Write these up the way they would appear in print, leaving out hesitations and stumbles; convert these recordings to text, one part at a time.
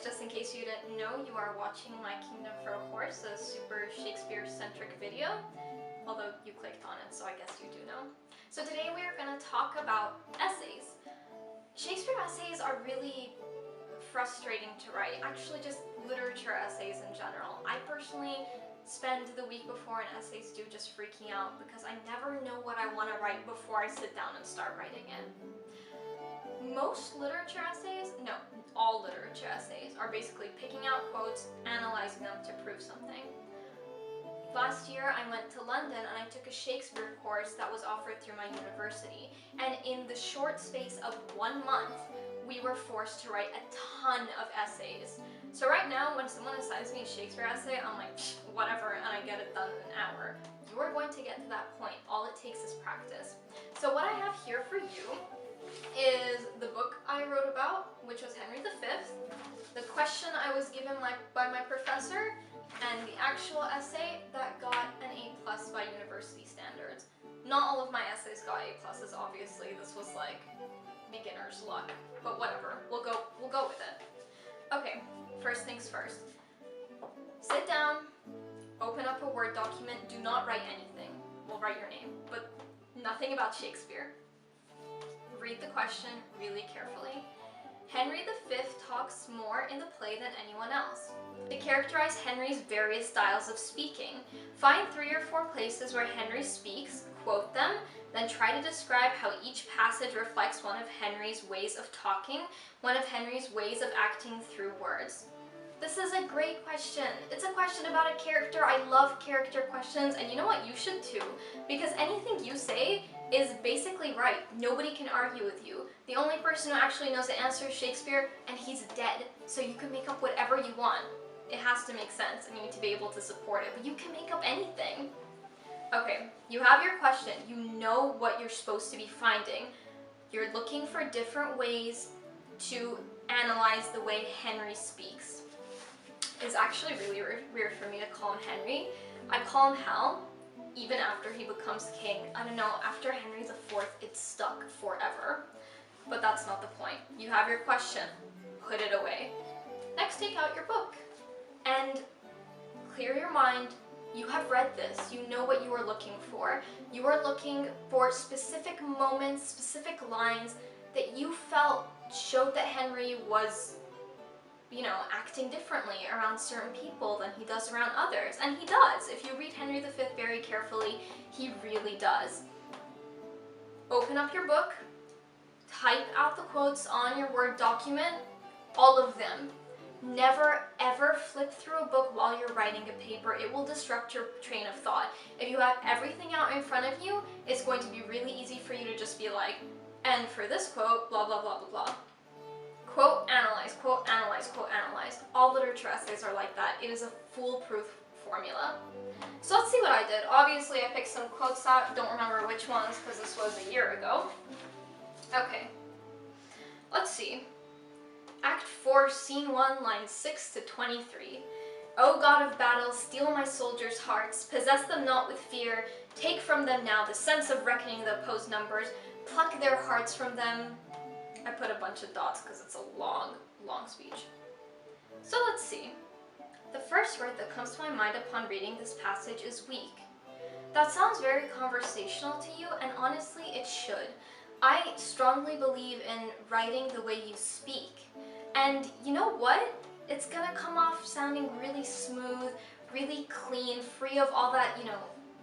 just in case you didn't know, you are watching My Kingdom for a Horse, a super Shakespeare-centric video, although you clicked on it, so I guess you do know. So today we are going to talk about essays. Shakespeare essays are really frustrating to write, actually just literature essays in general. I personally spend the week before an essay's due just freaking out because I never know what I want to write before I sit down and start writing it. Most literature essays, no, all literature essays are basically picking out quotes, analyzing them to prove something. Last year I went to London and I took a Shakespeare course that was offered through my university, and in the short space of 1 month we were forced to write a ton of essays. So right now when someone assigns me a Shakespeare essay, I'm like, whatever, and I get it done in an hour. You are going to get to that point. All it takes is practice. So what I have here for you is the book I wrote about, which was Henry V, the question I was given by my professor, and the actual essay that got an A+ by university standards. Not all of my essays got A+, obviously. This was like beginner's luck, but whatever. We'll go with it. Okay, first things first. Sit down, open up a Word document, do not write anything. We'll write your name, but nothing about Shakespeare. Read the question really carefully. Henry V talks more in the play than anyone else. To characterize Henry's various styles of speaking, find 3 or 4 places where Henry speaks, quote them, then try to describe how each passage reflects one of Henry's ways of talking, one of Henry's ways of acting through words. This is a great question. It's a question about a character. I love character questions, and you know what? You should too, because anything you say is basically right. Nobody can argue with you. The only person who actually knows the answer is Shakespeare, and he's dead, so you can make up whatever you want. It has to make sense, and you need to be able to support it, but you can make up anything. Okay, you have your question. You know what you're supposed to be finding. You're looking for different ways to analyze the way Henry speaks. It's actually really weird for me to call him Henry. I call him Hal, even after he becomes king. I don't know, after Henry IV, it's stuck forever. But that's not the point. You have your question, put it away. Next, take out your book and clear your mind. You have read this, you know what you are looking for. You are looking for specific moments, specific lines that you felt showed that Henry was, you know, acting differently around certain people than he does around others. And he does. If you read Henry V very carefully, he really does. Open up your book, type out the quotes on your Word document, all of them. Never ever flip through a book while you're writing a paper. It will disrupt your train of thought. If you have everything out in front of you, it's going to be really easy for you to just be like, and for this quote, blah, blah, blah, blah, blah. Quote, analyze, quote, analyze, quote, analyze. All literature essays are like that. It is a foolproof formula. So let's see what I did. Obviously, I picked some quotes out. Don't remember which ones because this was a year ago. Okay. Let's see. Act 4, Scene 1, lines 6 to 23. O God of battle, steal my soldiers' hearts, possess them not with fear, take from them now the sense of reckoning the opposed numbers, pluck their hearts from them. I put a bunch of dots because it's a long, long speech. So let's see. The first word that comes to my mind upon reading this passage is weak. That sounds very conversational to you, and honestly, it should. I strongly believe in writing the way you speak. And you know what? It's gonna come off sounding really smooth, really clean, free of all that, you know,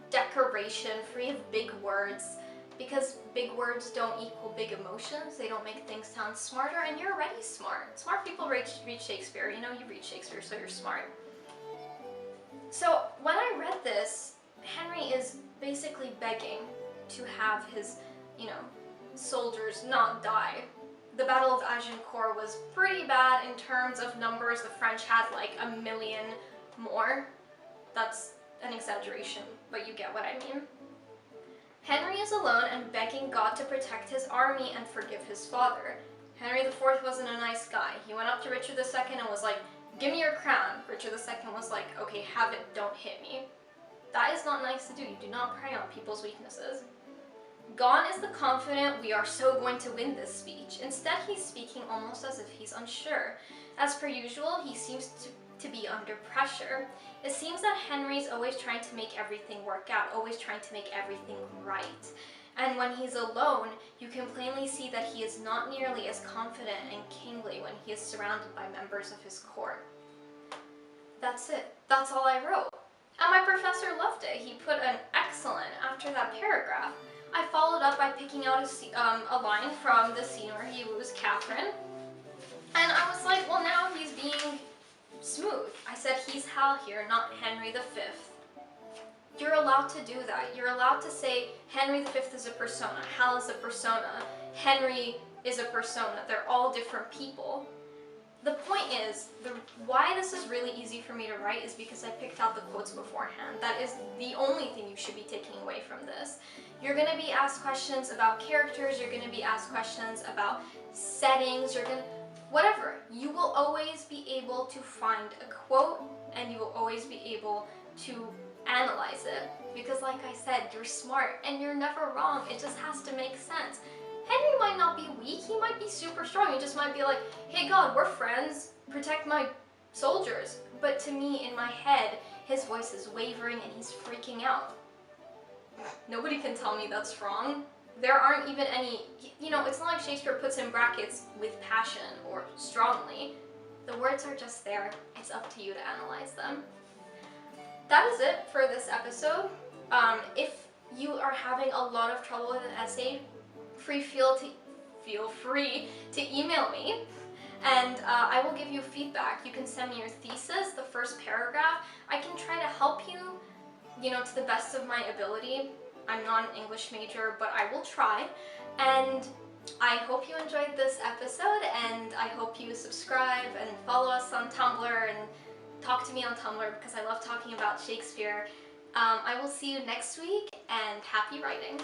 decoration, free of big words. Because big words don't equal big emotions, they don't make things sound smarter, and you're already smart. Smart people read Shakespeare, you know, you read Shakespeare, so you're smart. So when I read this, Henry is basically begging to have his, you know, soldiers not die. The Battle of Agincourt was pretty bad in terms of numbers. The French had like 1 million more. That's an exaggeration, but you get what I mean. Henry is alone and begging God to protect his army and forgive his father. Henry IV wasn't a nice guy. He went up to Richard II and was like, give me your crown. Richard II was like, okay, have it, don't hit me. That is not nice to do. You do not prey on people's weaknesses. Gone is the confident "we are so going to win this" speech. Instead, he's speaking almost as if he's unsure. As per usual, he seems to be under pressure. It seems that Henry's always trying to make everything work out, always trying to make everything right. And when he's alone, you can plainly see that he is not nearly as confident and kingly when he is surrounded by members of his court. That's it. That's all I wrote. And my professor loved it. He put an excellent after that paragraph. I followed up by picking out a line from the scene where he woos Catherine. And I was like, well, now he's being smooth. I said, he's Hal here, not Henry V. You're allowed to do that. You're allowed to say Henry V is a persona, Hal is a persona, Henry is a persona. They're all different people. The point is, why this is really easy for me to write is because I picked out the quotes beforehand. That is the only thing you should be taking away from this. You're going to be asked questions about characters, you're going to be asked questions about settings, whatever. You will always be able to find a quote and you will always be able to analyze it. Because like I said, you're smart and you're never wrong. It just has to make sense. Henry might not be weak, he might be super strong. He just might be like, hey God, we're friends, protect my soldiers. But to me, in my head, his voice is wavering and he's freaking out. Nobody can tell me that's wrong. There aren't even any, it's not like Shakespeare puts in brackets with passion or strongly. The words are just there. It's up to you to analyze them. That is it for this episode. If you are having a lot of trouble with an essay, feel free to email me and I will give you feedback. You can send me your thesis, the first paragraph. I can try to help you, to the best of my ability. I'm not an English major, but I will try. And I hope you enjoyed this episode, and I hope you subscribe and follow us on Tumblr and talk to me on Tumblr because I love talking about Shakespeare. I will see you next week, and happy writing.